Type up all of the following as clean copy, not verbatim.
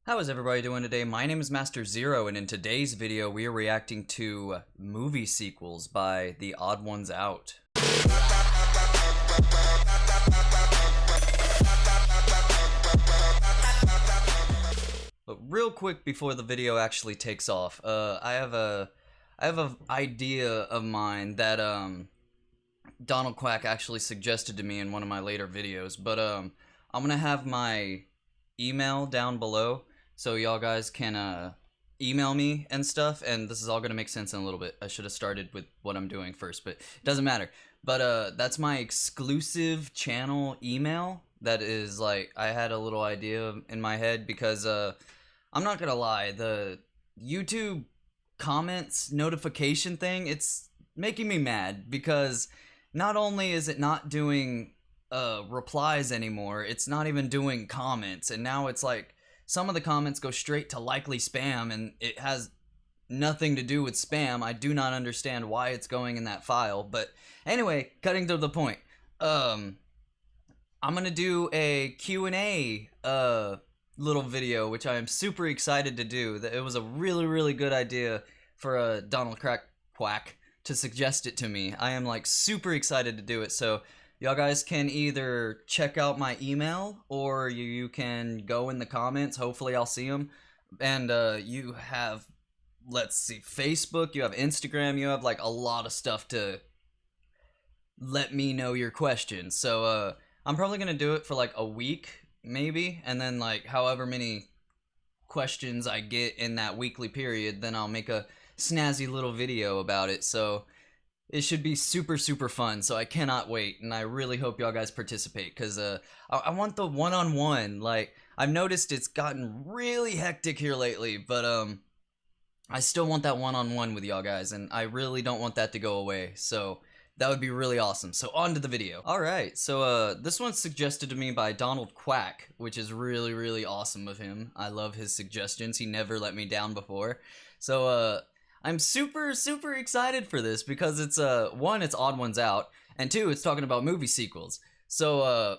How is everybody doing today? My name is Master Zero, and in today's video we are reacting to movie sequels by TheOdd1sOut. But real quick before the video actually takes off, I have a idea of mine that Donald Quack actually suggested to me in one of my later videos, but I'm gonna have my email down below so y'all guys can email me and stuff, and this is all gonna make sense in a little bit. I should have started with what I'm doing first, but it doesn't matter. But that's my exclusive channel email. That is, like, I had a little idea in my head because I'm not gonna lie, the YouTube comments notification thing, it's making me mad because not only is it not doing replies anymore, it's not even doing comments, and now it's like some of the comments go straight to likely spam, and it has nothing to do with spam. I do not understand why it's going in that file, but anyway, cutting to the point, I'm gonna do a Q&A little video, which I am super excited to do. It was a really good idea for Donald Quack to suggest it to me. I am like super excited to do it, so y'all guys can either check out my email or you can go in the comments. Hopefully I'll see them. And you have, let's see, Facebook, you have Instagram, you have like a lot of stuff to let me know your questions. So I'm probably gonna do it for like a week maybe, and then like however many questions I get in that weekly period, then I'll make a snazzy little video about it. So it should be super fun, so I cannot wait, and I really hope y'all guys participate, because I want the one-on-one. Like, I've noticed it's gotten really hectic here lately, but I still want that one-on-one with y'all guys, and I really don't want that to go away, so that would be really awesome. So on to the video. Alright, so this one's suggested to me by Donald Quack, which is really awesome of him. I love his suggestions. He never let me down before. So I'm super excited for this because it's one, it's Odd1sOut, and two, it's talking about movie sequels. So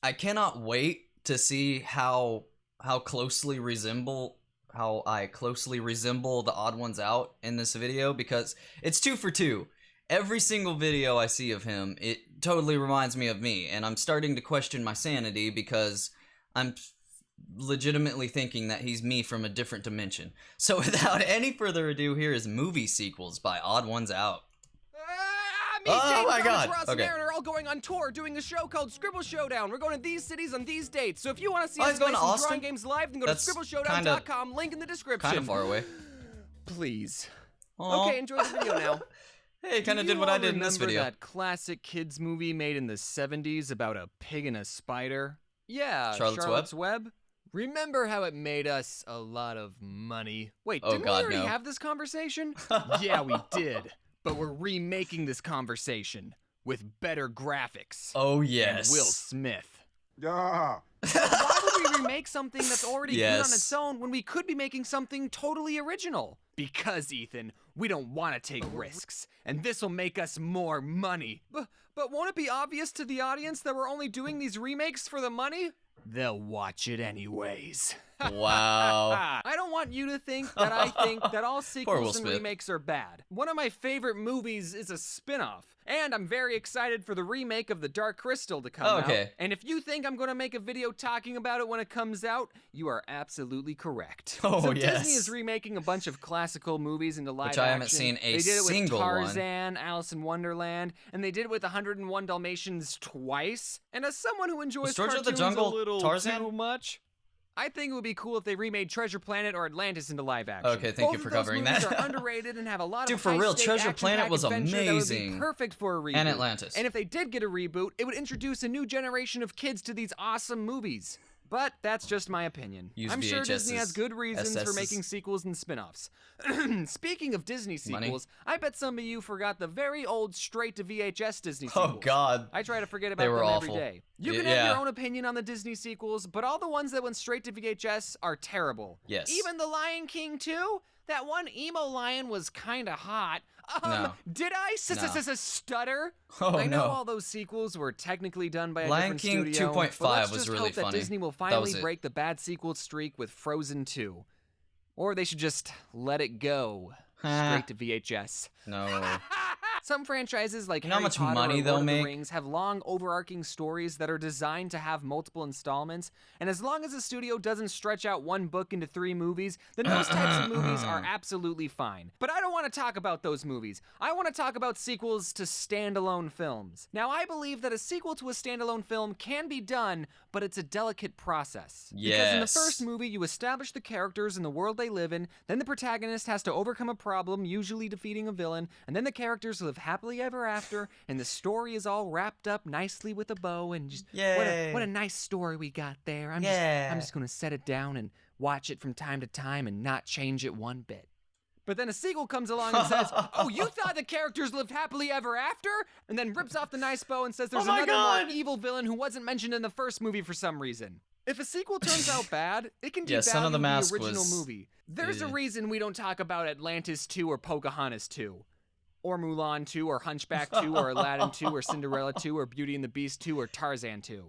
I cannot wait to see how I closely resemble the Odd1sOut in this video, because it's 2 for 2. Every single video I see of him, it totally reminds me of me, and I'm starting to question my sanity because I'm legitimately thinking that he's me from a different dimension. So without any further ado, here is movie sequels by Odd1sOut. Oh my god! Ross and Aaron are all going on tour doing a show called Scribble Showdown. We're going to these cities on these dates. So if you want to see us play some drawing games live, then go to scribbleshowdown.com, link in the description. Kinda far away. Please. Aww. Okay, enjoy the video now. Hey, kinda did what I did in this video. Remember that classic kids movie made in the 70s about a pig and a spider? Yeah, Charlotte's Web? Remember how it made us a lot of money? Wait, Oh, didn't God, we already no. have this conversation? Yeah, we did. But we're remaking this conversation with better graphics. Oh, yes. And Will Smith. Yeah. Why would we remake something that's already good on Yes. its own when we could be making something totally original? Because, Ethan, we don't want to take risks, and this will make us more money. But won't it be obvious to the audience that we're only doing these remakes for the money? They'll watch it anyways. Wow. I don't want you to think that I think that all Will sequels and Smith. remakes are bad. One of my favorite movies is a spin-off, and I'm very excited for the remake of The Dark Crystal to come out. Okay. And if you think I'm gonna make a video talking about it when it comes out, you are absolutely correct. Oh, so yes. Disney is remaking a bunch of classical movies into live Which I haven't action. seen a They did it with single one. Tarzan, Alice in Wonderland, and they did it with 101 Dalmatians twice. And as someone who enjoys Was George of the cartoons Jungle a little Tarzan? too much, I think it would be cool if they remade Treasure Planet or Atlantis into live action. Okay, thank you for covering that. Both of those movies are underrated and have a lot Dude, of for real, high-stake Treasure Planet action-packed was adventure that would amazing. be perfect for a reboot. And Atlantis. And if they did get a reboot, it would introduce a new generation of kids to these awesome movies. But that's just my opinion. Use I'm sure Disney VHSs, has good reasons for SSs. making sequels and spin-offs. Speaking of Disney sequels, I bet some of you forgot the very old straight-to-VHS Disney sequels. Oh, God. I try to forget They about were them awful. every day. You can have your own opinion on the Disney sequels, but all the ones that went straight to VHS are terrible. Yes. Even The Lion King 2? That one emo lion was kinda hot. No. Did I stutter? Oh, I know no. all those sequels were technically done by a Lion different King studio, 2.5 but let's was just really hope that funny. Disney will That was finally it. break the bad sequel streak with Frozen 2. Or they should just let it go. Straight to VHS. No. Some franchises like You know how Harry much Potter money or they'll Lord of the make? Rings have long overarching stories that are designed to have multiple installments, and as long as the studio doesn't stretch out one book into 3 movies, then those types of movies are absolutely fine. But I don't want to talk about those movies. I want to talk about sequels to standalone films. Now, I believe that a sequel to a standalone film can be done, but it's a delicate process. Because in the first movie, you establish the characters and the world they live in, then the protagonist has to overcome a problem, usually defeating a villain, and then the characters live happily ever after, and the story is all wrapped up nicely with a bow, and just what a nice story we got there. I'm just gonna set it down and watch it from time to time and not change it one bit. But then a sequel comes along and says, oh, you thought the characters lived happily ever after? And then rips off the nice bow and says there's another more evil villain who wasn't mentioned in the first movie for some reason. If a sequel turns out bad, it can devalue Son of the Mask original was- movie. There's a reason we don't talk about Atlantis 2 or Pocahontas 2. Or Mulan 2, or Hunchback 2, or Aladdin 2, or Cinderella 2, or Beauty and the Beast 2, or Tarzan 2.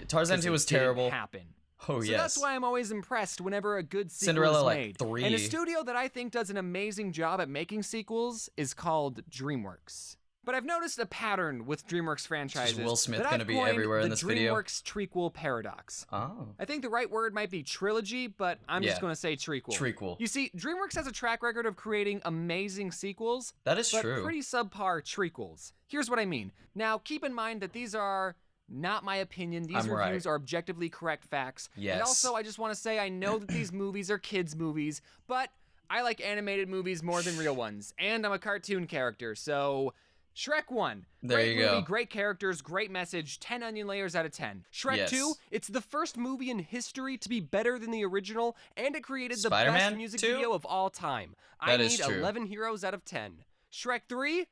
Tarzan 2 was terrible. Didn't happen. Oh, So yes. that's why I'm always impressed whenever a good sequel Cinderella, is like, made. 3. And a studio that I think does an amazing job at making sequels is called DreamWorks. But I've noticed a pattern with DreamWorks franchises. Will Smith that gonna I've be coined everywhere in the this video? DreamWorks trequel paradox. Oh. I think the right word might be trilogy, but I'm just Yeah. going to say trequel. Trequel. You see, DreamWorks has a track record of creating amazing sequels, That is but true. pretty subpar trequels. Here's what I mean. Now, keep in mind that these are not my opinion. These I'm reviews right. are objectively correct facts. Yes. And also, I just want to say I know that these movies are kids' movies, but I like animated movies more than real ones. And I'm a cartoon character, so Shrek 1. There Great you movie, go. great characters, great message, 10 onion layers out of 10. Shrek Yes. 2, it's the first movie in history to be better than the original, and it created the Spider-Man best music 2? video of all time. I That need is true. 11 heroes out of 10. Shrek 3?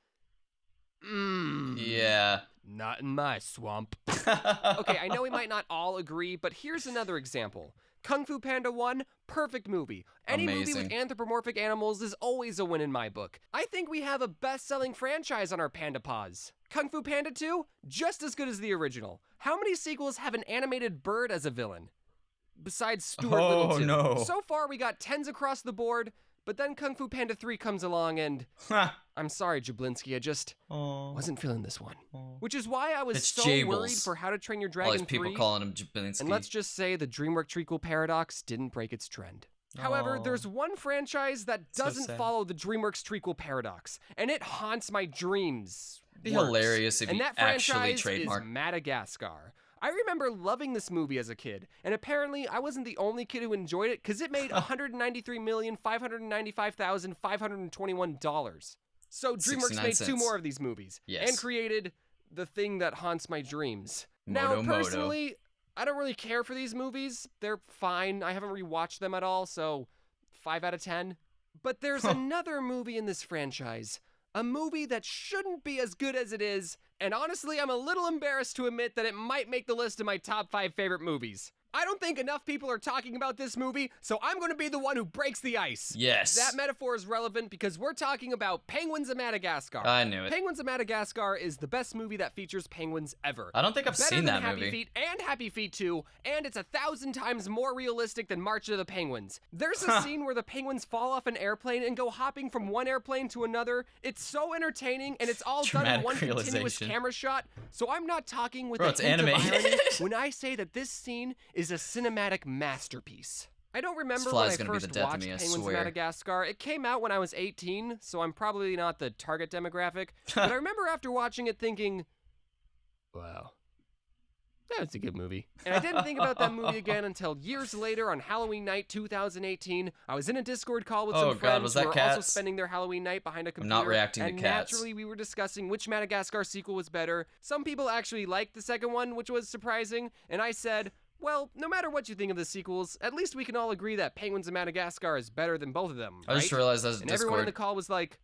Yeah. Not in my swamp. Okay, I know we might not all agree, but here's another example. Kung Fu Panda 1, perfect movie. Any movie with Amazing. anthropomorphic animals is always a win in my book. I think we have a best-selling franchise on our Panda Paws. Kung Fu Panda 2, just as good as the original. How many sequels have an animated bird as a villain? Besides Stuart Little 2. no. So far, we got 10s across the board, but then Kung Fu Panda 3 comes along and... I'm sorry, Jablinski, I just wasn't feeling this one. Which is why I was It's so Jables. worried for How to Train Your All Dragon these people 3. calling him Jablinski. And let's just say the DreamWorks trequel paradox didn't break its trend. However, there's one franchise that So doesn't sad. follow the DreamWorks trequel paradox, and it haunts my dreams. It'd be worse. hilarious if and he that actually franchise is trademarked. Madagascar. I remember loving this movie as a kid, and apparently I wasn't the only kid who enjoyed it because it made $193,595,521. So DreamWorks 69 made 2 cents. more of these movies Yes. and created the thing that haunts my dreams. Now, Moto Moto. personally, I don't really care for these movies. They're fine. I haven't rewatched them at all, so 5 out of 10. But there's another movie in this franchise. A movie that shouldn't be as good as it is, and honestly, I'm a little embarrassed to admit that it might make the list of my top 5 favorite movies. I don't think enough people are talking about this movie, so I'm going to be the one who breaks the ice. Yes. That metaphor is relevant because we're talking about Penguins of Madagascar. I knew it. Penguins of Madagascar is the best movie that features penguins ever. I don't think I've Better seen than that Happy movie. Feet and Happy Feet 2, and it's 1,000 times more realistic than March of the Penguins. There's a scene where the penguins fall off an airplane and go hopping from one airplane to another. It's so entertaining, and it's all done in Dramatic one continuous realization. camera shot, so I'm not talking with Bro, a it's hint of animated. irony when I say that this scene is a cinematic masterpiece. I don't remember when I fly's gonna be the first death of watched me, I Penguins of swear. Madagascar. It came out when I was 18, so I'm probably not the target demographic. But I remember after watching it thinking, wow, that's a good movie. And I didn't think about that movie again until years later on Halloween night 2018. I was in a Discord call with Oh, some God, friends was who that were also Cats? spending their Halloween night behind a I'm computer. not reacting to and Cats. naturally we were discussing which Madagascar sequel was better. Some people actually liked the second one, which was surprising. And I said, well, no matter what you think of the sequels, at least we can all agree that Penguins of Madagascar is better than both of them, I just right? realized that's And everyone in the Discord. call was like,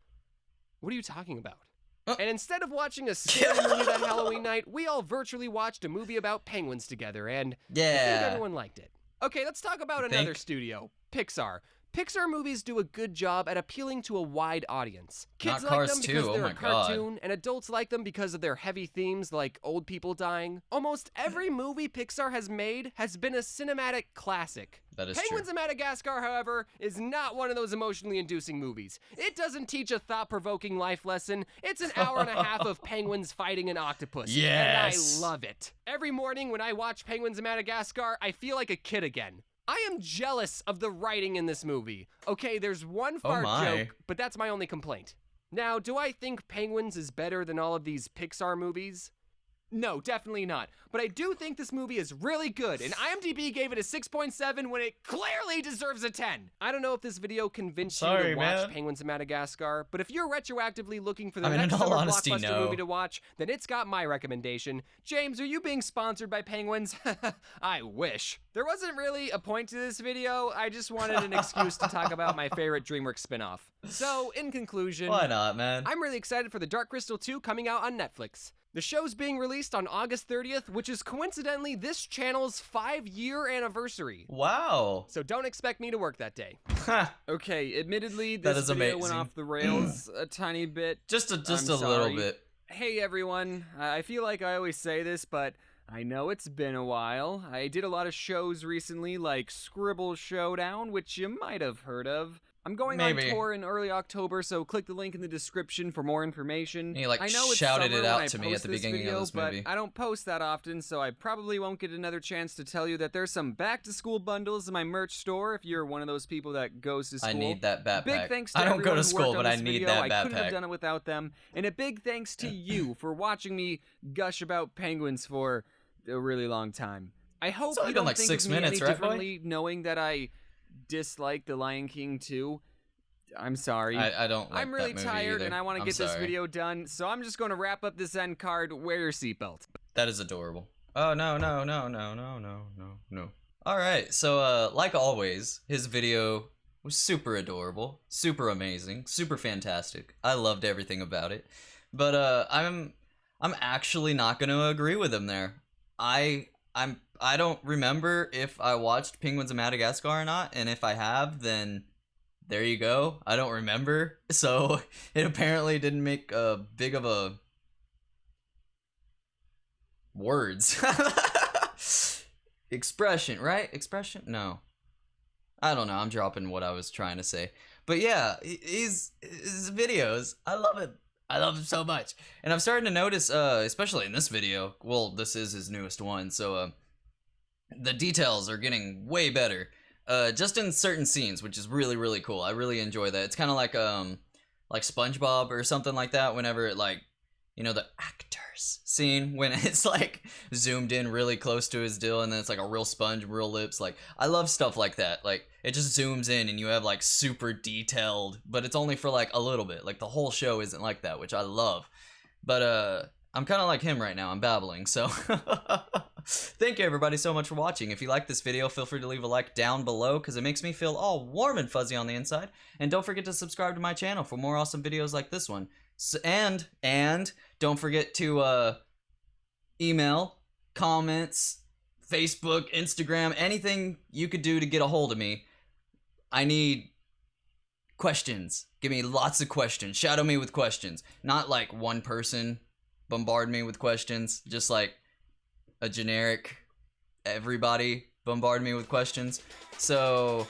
what are you talking about? And instead of watching a scary movie that Halloween night, we all virtually watched a movie about penguins together, and I think Yeah. everyone liked it. Okay, let's talk about You another think? studio, Pixar. Pixar movies do a good job at appealing to a wide audience. Kids Not like Cars them 2, because oh they're my a God. cartoon, and adults like them because of their heavy themes like old people dying. Almost every movie Pixar has made has been a cinematic classic. That is Penguins true. of Madagascar, however, is not one of those emotionally inducing movies. It doesn't teach a thought-provoking life lesson. It's an hour and a half of penguins fighting an octopus. Yes. And I love it. Every morning when I watch Penguins of Madagascar, I feel like a kid again. I am jealous of the writing in this movie. Okay, there's one fart joke, but that's my only complaint. Now, do I think Penguins is better than all of these Pixar movies? No, definitely not. But I do think this movie is really good, and IMDb gave it a 6.7 when it clearly deserves a 10. I don't know if this video convinced you to watch Penguins of Madagascar, but if you're retroactively looking for the next summer blockbuster movie to watch, then it's got my recommendation. James, are you being sponsored by Penguins? I wish. There wasn't really a point to this video. I just wanted an excuse to talk about my favorite DreamWorks spinoff. So, in conclusion, Why not, man? I'm really excited for The Dark Crystal 2 coming out on Netflix. The show's being released on August 30th, which is coincidentally this channel's 5-year anniversary. Wow. So don't expect me to work that day. Okay, admittedly, That this is video amazing. went off the rails a tiny bit. Just a I'm little sorry. bit. Hey everyone, I feel like I always say this, but I know it's been a while. I did a lot of shows recently, like Scribble Showdown, which you might have heard of. I'm going on tour in early October, so click the link in the description for more information. He like I know it's shouted summer it out when I to me at post the this beginning video, of this movie. but I don't post that often, so I probably won't get another chance to tell you that there's some back-to-school bundles in my merch store if you're one of those people that goes to school. I need that backpack. Big thanks to I don't go everyone to who school, worked on but I this need video. that I couldn't have backpack. done it without them. And a big thanks to you for watching me gush about penguins for a really long time. I hope only you been don't like think 6 of me minutes, any right, boy? differently, knowing that I dislike The Lion King 2. I'm sorry. I don't like I'm really that movie tired either. and I want to I'm get this sorry. video done, so I'm just going to wrap up this end card. Wear your seatbelt. That is adorable. Oh, no. Alright, so, like always, his video was super adorable, super amazing, super fantastic. I loved everything about it. But, I'm actually not gonna agree with him there. I don't remember if I watched Penguins of Madagascar or not, and if I have, then there you go. I don't remember, so it apparently didn't make a big of a words expression, right? Expression? No, I don't know. I'm dropping what I was trying to say, but yeah, his videos, I love it. I love him so much, and I'm starting to notice, especially in this video. Well, this is his newest one, so the details are getting way better. Just in certain scenes, which is really, really cool. I really enjoy that. It's kind of like SpongeBob or something like that. Whenever it like, you know, the actors scene when it's like zoomed in really close to his deal, and then it's like a real sponge, real lips. Like I love stuff like that. Like it just zooms in and you have like super detailed, but it's only for like a little bit. Like the whole show isn't like that, which I love. But I'm kind of like him right now. I'm babbling, so thank you everybody so much for watching. If you like this video, feel free to leave a like down below because it makes me feel all warm and fuzzy on the inside. And don't forget to subscribe to my channel for more awesome videos like this one. And don't forget to email, comments, Facebook, Instagram, anything you could do to get a hold of me. I need questions. Give me lots of questions. Shadow me with questions. Not like one person bombard me with questions, just like a generic everybody bombard me with questions. So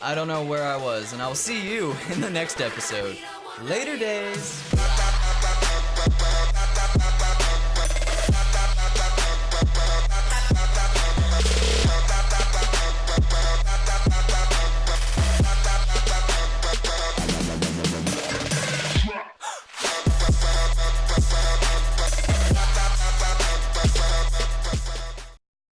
I don't know where I was, and I will see you in the next episode. Later days.